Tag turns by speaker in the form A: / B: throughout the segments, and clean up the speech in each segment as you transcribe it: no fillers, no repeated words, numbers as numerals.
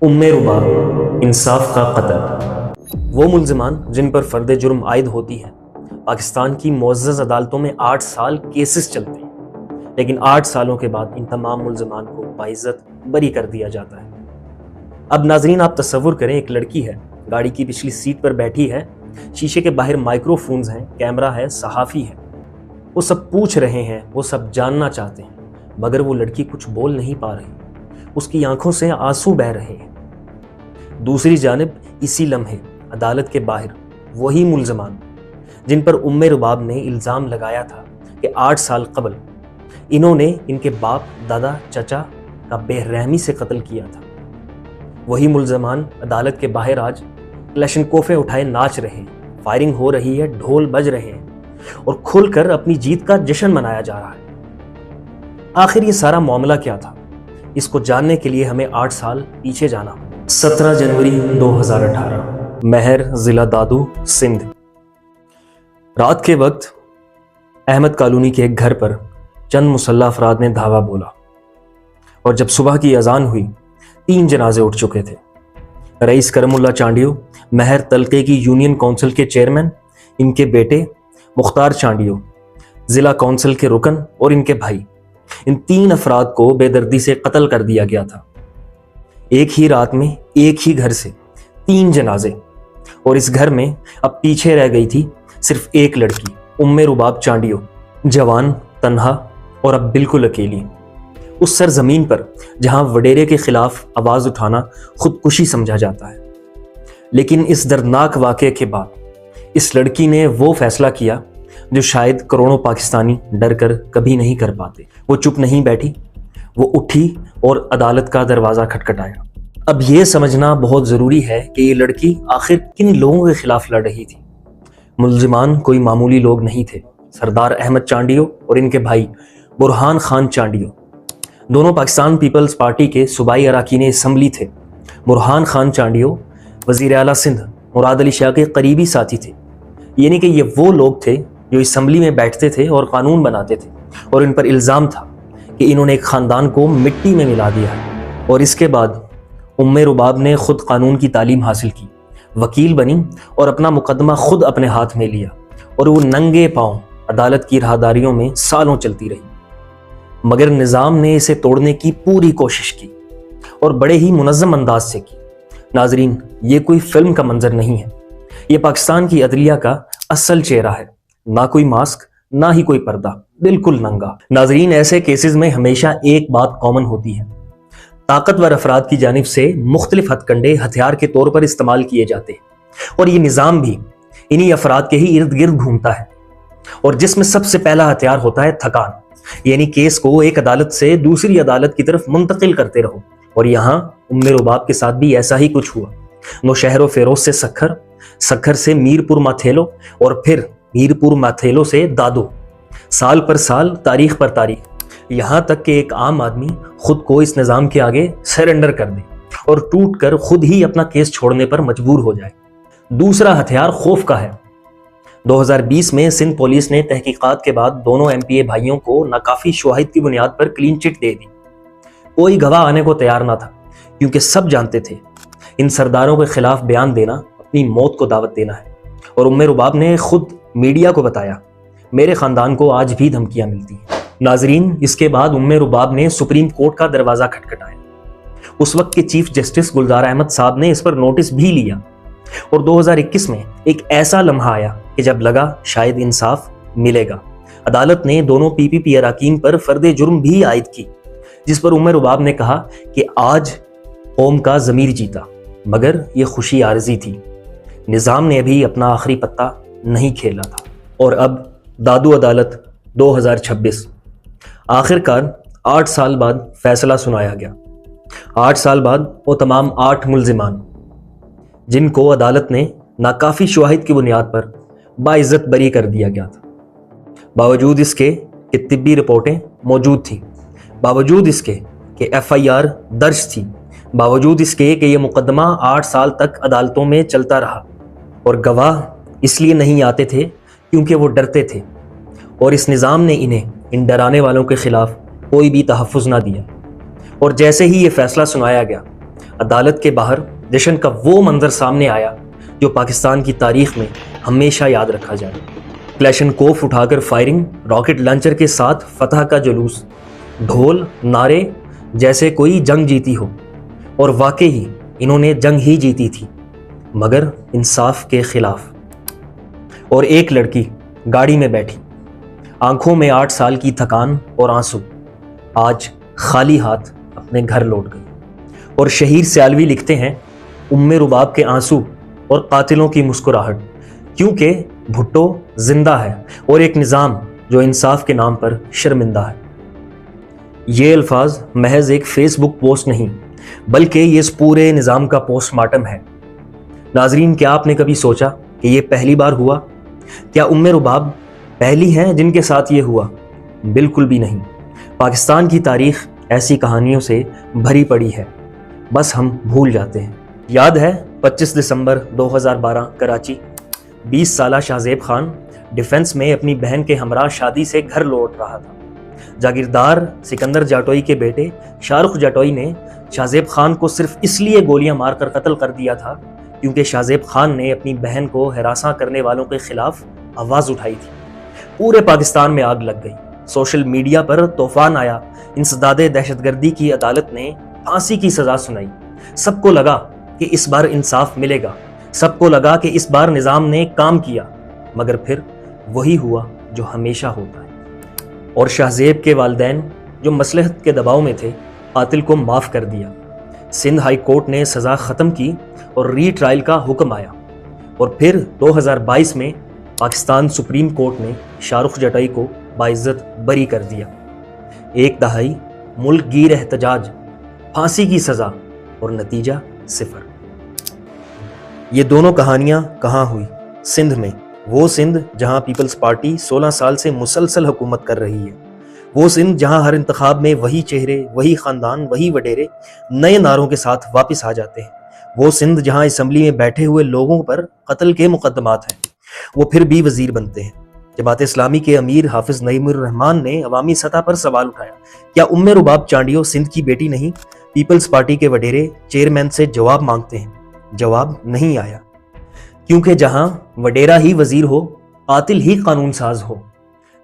A: رباب انصاف کا قتل۔ وہ ملزمان جن پر فرد جرم عائد ہوتی ہیں، پاکستان کی معزز عدالتوں میں 8 سال کیسز چلتے ہیں، لیکن 8 سالوں کے بعد ان تمام ملزمان کو باعزت بری کر دیا جاتا ہے۔ اب ناظرین، آپ تصور کریں، ایک لڑکی ہے، گاڑی کی پچھلی سیٹ پر بیٹھی ہے، شیشے کے باہر مائکرو فونز ہیں، کیمرہ ہے، صحافی ہے، وہ سب پوچھ رہے ہیں، وہ سب جاننا چاہتے ہیں، مگر وہ لڑکی کچھ بول نہیں پا رہی، اس کی آنکھوں سے آنسو بہہ رہے ہیں۔ دوسری جانب اسی لمحے عدالت کے باہر وہی ملزمان جن پر رباب نے الزام لگایا تھا کہ 8 سال قبل انہوں نے ان کے باپ، دادا، چچا کا بے رحمی سے قتل کیا تھا، وہی ملزمان عدالت کے باہر آج کلاشنکوفیں اٹھائے ناچ رہے ہیں، فائرنگ ہو رہی ہے، ڈھول بج رہے ہیں اور کھل کر اپنی جیت کا جشن منایا جا رہا ہے۔ آخر یہ سارا معاملہ کیا تھا؟ اس کو جاننے کے لیے ہمیں 8 سال پیچھے جانا ہو۔ 17 جنوری 2018، مہر، ضلع دادو، سندھ۔ رات کے وقت احمد کالونی کے ایک گھر پر چند مسلح افراد نے دھاوا بولا، اور جب صبح کی اذان ہوئی 3 جنازے اٹھ چکے تھے۔ رئیس کرم اللہ چانڈیو، مہر تلقے کی یونین کونسل کے چیئرمین، ان کے بیٹے مختار چانڈیو، ضلع کونسل کے رکن، اور ان کے بھائی، ان 3 افراد کو بے دردی سے قتل کر دیا گیا تھا۔ ایک ہی رات میں ایک ہی گھر سے 3 جنازے، اور اس گھر میں اب پیچھے رہ گئی تھی صرف ایک لڑکی، رباب چانڈیو، جوان، تنہا اور اب بالکل اکیلی، اس سرزمین پر جہاں وڈیرے کے خلاف آواز اٹھانا خودکشی سمجھا جاتا ہے۔ لیکن اس دردناک واقعے کے بعد اس لڑکی نے وہ فیصلہ کیا جو شاید کروڑوں پاکستانی ڈر کر کبھی نہیں کر پاتے۔ وہ چپ نہیں بیٹھی، وہ اٹھی اور عدالت کا دروازہ کھٹکھٹایا۔ اب یہ سمجھنا بہت ضروری ہے کہ یہ لڑکی آخر کن لوگوں کے خلاف لڑ رہی تھی۔ ملزمان کوئی معمولی لوگ نہیں تھے۔ سردار احمد چانڈیو اور ان کے بھائی برہان خان چانڈیو دونوں پاکستان پیپلز پارٹی کے صوبائی اراکین اسمبلی تھے۔ برہان خان چانڈیو وزیر اعلیٰ سندھ مراد علی شاہ کے قریبی ساتھی تھے، یعنی کہ یہ وہ لوگ تھے جو اسمبلی میں بیٹھتے تھے اور قانون بناتے تھے، اور ان پر الزام تھا کہ انہوں نے ایک خاندان کو مٹی میں ملا دیا ہے۔ اور اس کے بعد رباب نے خود قانون کی تعلیم حاصل کی، وکیل بنی اور اپنا مقدمہ خود اپنے ہاتھ میں لیا، اور وہ ننگے پاؤں عدالت کی راہداریوں میں سالوں چلتی رہی، مگر نظام نے اسے توڑنے کی پوری کوشش کی اور بڑے ہی منظم انداز سے کی۔ ناظرین، یہ کوئی فلم کا منظر نہیں ہے، یہ پاکستان کی عدلیہ کا اصل چہرہ ہے، نہ کوئی ماسک، نہ ہی کوئی پردہ، بالکل ننگا۔ ناظرین، ایسے کیسز میں ہمیشہ ایک بات کامن ہوتی ہے، طاقتور افراد کی جانب سے مختلف ہتھ کنڈے ہتھیار کے طور پر استعمال کیے جاتے ہیں، اور یہ نظام بھی انہی افراد کے ہی ارد گرد گھومتا ہے، اور جس میں سب سے پہلا ہتھیار ہوتا ہے تھکان، یعنی کیس کو ایک عدالت سے دوسری عدالت کی طرف منتقل کرتے رہو۔ اور یہاں رباب کے ساتھ بھی ایسا ہی کچھ ہوا۔ نوشہر و فیروز سے سکھر، سکھر سے میرپور ماتھیلو، اور پھر میرپور ماتھیلو سے دادو، سال پر سال، تاریخ پر تاریخ، یہاں تک کہ ایک عام آدمی خود کو اس نظام کے آگے سرنڈر کر دے اور ٹوٹ کر خود ہی اپنا کیس چھوڑنے پر مجبور ہو جائے۔ دوسرا ہتھیار خوف کا ہے۔ 2020 میں سندھ پولیس نے تحقیقات کے بعد دونوں MPA بھائیوں کو ناکافی شواہد کی بنیاد پر کلین چٹ دے دی۔ کوئی گواہ آنے کو تیار نہ تھا، کیونکہ سب جانتے تھے ان سرداروں کے خلاف بیان دینا اپنی موت کو دعوت دینا ہے۔ اور رباب نے خود میڈیا کو بتایا، میرے خاندان کو آج بھی دھمکیاں ملتی ہیں۔ ناظرین، اس کے بعد رباب نے سپریم کورٹ کا دروازہ کھٹکھٹایا۔ اس وقت کے چیف جسٹس گلزار احمد صاحب نے اس پر نوٹس بھی لیا، اور 2021 میں ایک ایسا لمحہ آیا کہ جب لگا شاید انصاف ملے گا۔ عدالت نے دونوں PPP اراکین پر فرد جرم بھی عائد کی، جس پر رباب نے کہا کہ آج قوم کا ضمیر جیتا، مگر یہ خوشی عارضی تھی، نظام نے ابھی اپنا آخری پتہ نہیں کھیلا تھا۔ اور اب دادو عدالت 2026، آخر کار 8 سال بعد فیصلہ سنایا گیا۔ 8 سال بعد وہ تمام 8 ملزمان جن کو عدالت نے ناکافی شواہد کی بنیاد پر باعزت بری کر دیا گیا تھا، باوجود اس کے کہ طبی رپورٹیں موجود تھیں، باوجود اس کے کہ FIR درج تھی، باوجود اس کے کہ یہ مقدمہ 8 سال تک عدالتوں میں چلتا رہا، اور گواہ اس لیے نہیں آتے تھے کیونکہ وہ ڈرتے تھے، اور اس نظام نے انہیں ان ڈرانے والوں کے خلاف کوئی بھی تحفظ نہ دیا۔ اور جیسے ہی یہ فیصلہ سنایا گیا، عدالت کے باہر جشن کا وہ منظر سامنے آیا جو پاکستان کی تاریخ میں ہمیشہ یاد رکھا جائے۔ کلیشنکوف اٹھا کر فائرنگ، راکٹ لانچر کے ساتھ فتح کا جلوس، ڈھول نعرے جیسے کوئی جنگ جیتی ہو، اور واقعی انہوں نے جنگ ہی جیتی تھی، مگر انصاف کے خلاف۔ اور ایک لڑکی گاڑی میں بیٹھی، آنکھوں میں 8 سال کی تھکان اور آنسو، آج خالی ہاتھ اپنے گھر لوٹ گئی۔ اور شہیر سیالوی لکھتے ہیں، رباب کے آنسو اور قاتلوں کی مسکراہٹ، کیونکہ بھٹو زندہ ہے اور ایک نظام جو انصاف کے نام پر شرمندہ ہے۔ یہ الفاظ محض ایک فیس بک پوسٹ نہیں، بلکہ یہ اس پورے نظام کا پوسٹ مارٹم ہے۔ ناظرین، کیا آپ نے کبھی سوچا کہ یہ پہلی بار ہوا؟ کیا رباب پہلی ہیں جن کے ساتھ یہ ہوا؟ بالکل بھی نہیں۔ پاکستان کی تاریخ ایسی کہانیوں سے بھری پڑی ہے، بس ہم بھول جاتے ہیں۔ یاد ہے 25 دسمبر 2012 کراچی، 20 سالہ شاہزیب خان ڈیفنس میں اپنی بہن کے ہمراہ شادی سے گھر لوٹ رہا تھا۔ جاگیردار سکندر جاٹوئی کے بیٹے شاہ رخ جاٹوئی نے شاہزیب خان کو صرف اس لیے گولیاں مار کر قتل کر دیا تھا کیونکہ شاہزیب خان نے اپنی بہن کو ہراساں کرنے والوں کے خلاف آواز اٹھائی تھی۔ پورے پاکستان میں آگ لگ گئی، سوشل میڈیا پر طوفان آیا، انسداد دہشت گردی کی عدالت نے پھانسی کی سزا سنائی۔ سب کو لگا کہ اس بار انصاف ملے گا، سب کو لگا کہ اس بار نظام نے کام کیا، مگر پھر وہی ہوا جو ہمیشہ ہوتا ہے۔ اور شاہزیب کے والدین جو مصلحت کے دباؤ میں تھے، قاتل کو معاف کر دیا۔ سندھ ہائی کورٹ نے سزا ختم کی اور ری ٹرائل کا حکم آیا، اور پھر 2022 میں پاکستان سپریم کورٹ نے شاہ رخ جاٹوئی کو باعزت بری کر دیا۔ 1 دہائی ملک گیر احتجاج، پھانسی کی سزا اور نتیجہ 0۔ یہ دونوں کہانیاں کہاں ہوئی؟ سندھ میں، وہ سندھ جہاں پیپلز پارٹی 16 سال سے مسلسل حکومت کر رہی ہے، وہ سندھ جہاں ہر انتخاب میں وہی چہرے، وہی خاندان، وہی وڈیرے نئے نعروں کے ساتھ واپس آ جاتے ہیں، وہ سندھ جہاں اسمبلی میں بیٹھے ہوئے لوگوں پر قتل کے مقدمات ہیں، وہ پھر بھی وزیر بنتے ہیں۔ جماعت اسلامی کے امیر حافظ نعیم الرحمان نے عوامی سطح پر سوال اٹھایا، کیا رباب چانڈیو سندھ کی بیٹی نہیں؟ پیپلز پارٹی کے وڈیرے چیئرمین سے جواب مانگتے ہیں، جواب نہیں آیا، کیونکہ جہاں وڈیرا ہی وزیر ہو، قاتل ہی قانون ساز ہو،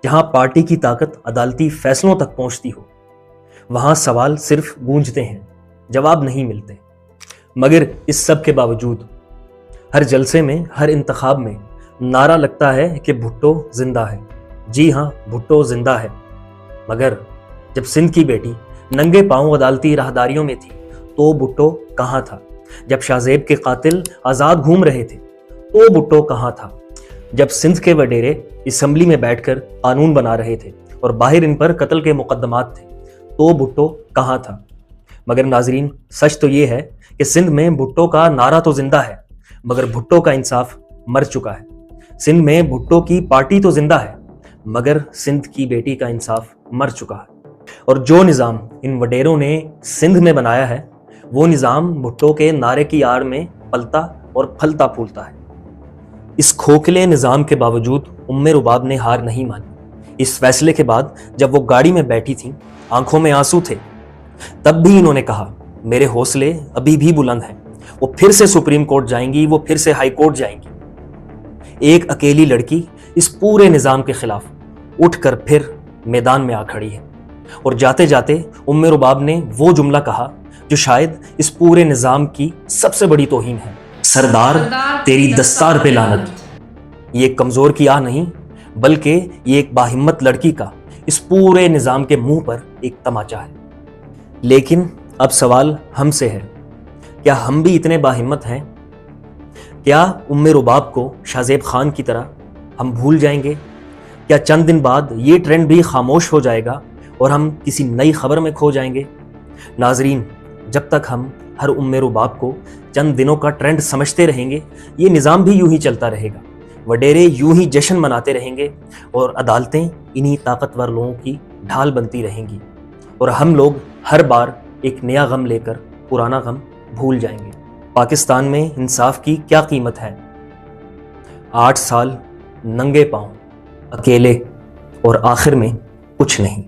A: جہاں پارٹی کی طاقت عدالتی فیصلوں تک پہنچتی ہو، وہاں سوال صرف گونجتے ہیں، جواب نہیں ملتے۔ مگر اس سب کے باوجود ہر جلسے میں، ہر انتخاب میں نعرہ لگتا ہے کہ بھٹو زندہ ہے۔ جی ہاں، بھٹو زندہ ہے، مگر جب سندھ کی بیٹی ننگے پاؤں عدالتی راہداریوں میں تھی تو بھٹو کہاں تھا؟ جب شاہزیب کے قاتل آزاد گھوم رہے تھے تو بھٹو کہاں تھا؟ جب سندھ کے وڈیرے اسمبلی میں بیٹھ کر قانون بنا رہے تھے اور باہر ان پر قتل کے مقدمات تھے تو بھٹو کہاں تھا؟ مگر ناظرین، سچ تو یہ ہے کہ سندھ میں بھٹو کا نعرہ تو زندہ ہے، مگر بھٹو کا انصاف مر چکا ہے۔ سندھ میں بھٹو کی پارٹی تو زندہ ہے، مگر سندھ کی بیٹی کا انصاف مر چکا ہے۔ اور جو نظام ان وڈیروں نے سندھ میں بنایا ہے، وہ نظام بھٹو کے نعرے کی آڑ میں پلتا اور پھلتا پھولتا ہے۔ اس کھوکھلے نظام کے باوجود رباب نے ہار نہیں مانی۔ اس فیصلے کے بعد جب وہ گاڑی میں بیٹھی تھیں، آنکھوں میں آنسو تھے، تب بھی انہوں نے کہا، میرے حوصلے ابھی بھی بلند ہیں، وہ پھر سے سپریم کورٹ جائیں گی، وہ پھر سے ہائی کورٹ جائیں گی۔ ایک اکیلی لڑکی اس پورے نظام کے خلاف اٹھ کر پھر میدان میں آ کھڑی ہے، اور جاتے جاتے رباب نے وہ جملہ کہا جو شاید اس پورے نظام کی سب سے بڑی توہین ہے، سردار تیری دستار پہ لعنت۔ یہ ایک کمزور کی آہ نہیں، بلکہ یہ ایک باہمت لڑکی کا اس پورے نظام کے منہ پر ایک تماچا ہے۔ لیکن اب سوال ہم سے ہے، کیا ہم بھی اتنے باہمت ہیں؟ کیا رباب کو شاہزیب خان کی طرح ہم بھول جائیں گے؟ کیا چند دن بعد یہ ٹرینڈ بھی خاموش ہو جائے گا اور ہم کسی نئی خبر میں کھو جائیں گے؟ ناظرین، جب تک ہم ہر رباب کو چند دنوں کا ٹرینڈ سمجھتے رہیں گے، یہ نظام بھی یوں ہی چلتا رہے گا، وڈیرے یوں ہی جشن مناتے رہیں گے، اور عدالتیں انہی طاقتور لوگوں کی ڈھال بنتی رہیں گی، اور ہم لوگ ہر بار ایک نیا غم لے کر پرانا غم بھول جائیں گے۔ پاکستان میں انصاف کی کیا قیمت ہے؟ 8 سال ننگے پاؤں، اکیلے، اور آخر میں کچھ نہیں۔